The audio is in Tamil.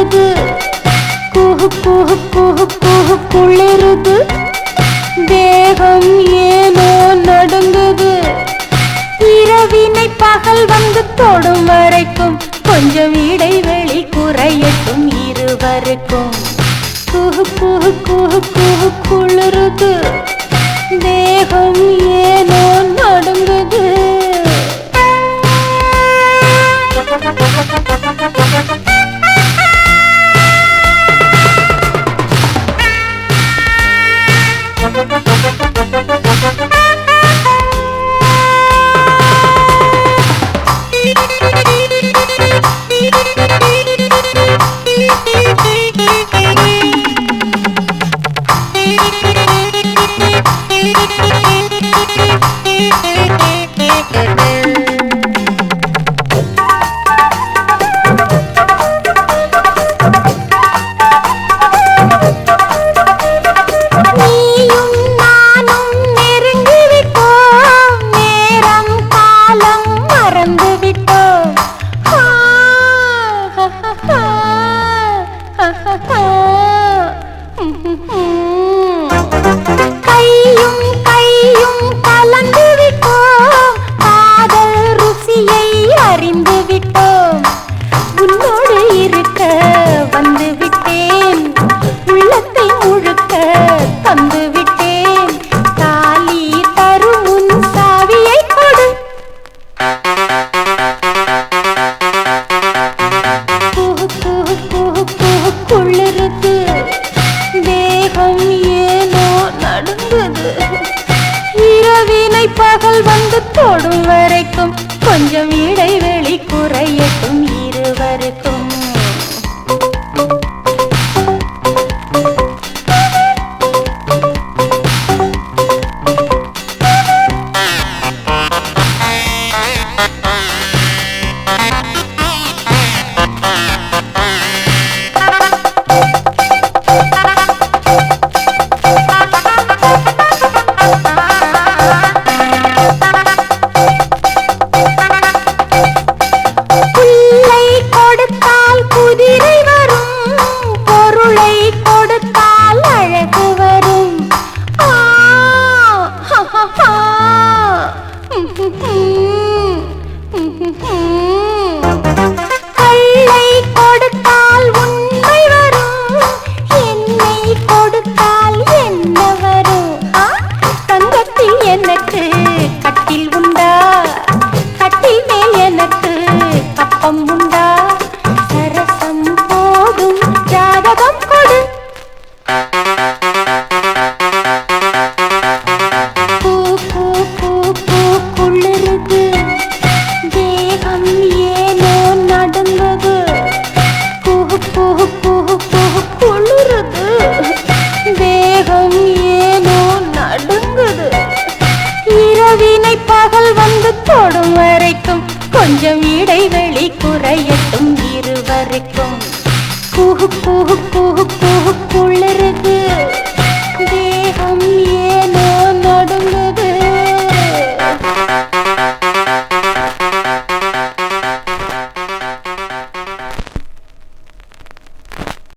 நடுங்குது, குஹு குஹு குஹு குஹு குளிருது, தேகம் ஏனோ நடுங்குது. இரவினை பகல் வந்து தொடும் வரைக்கும் கொஞ்சம் இடைவெளி குறையட்டும் இருவருக்கும். குஹு குஹு குஹு குஹு குளிருது, தேகம் ஏனோ நடுங்குது. கையும் கையும் கலந்து விட்டோம், காதல் ருசியை அறிந்து விட்டோம். உன்னோடு இருக்க வந்து விட்டேன், உள்ளத்தை முழுக்க தந்து விட்டேன். தாலி தரும் உன் சாவியை கொடு. குஹு குஹு குஹு குஹு குளிருது, தேகம் ஏனோ நடுங்குது. இரவினை பகல் வந்து தொடும் வரைக்கும் கொஞ்சம் இடைவெளி குறையட்டும் இருவருக்கும். கள்ளை கொடுத்தால் உண்மை வரும், என்னை கொடுத்தால் என்ன வரும்? தங்கத்தில் எனக்கு கட்டில் உண்டா, கட்டில் மேல் எனக்கு கப்பம் உண்டா? சரசம் போடும் ஜாதகம் கொடு. குளிருது, தேகம் ஏனோ நடுங்குது. குஹு குஹு குஹு குஹு குளிருது, தேகம் ஏனோ நடுங்குது. இரவினை பகல் வந்து தொடும் வரைக்கும் கொஞ்சம் இடைவெளி குறையட்டும் இருவருக்கும். குஹு குஹு குஹு குஹு குளிருது.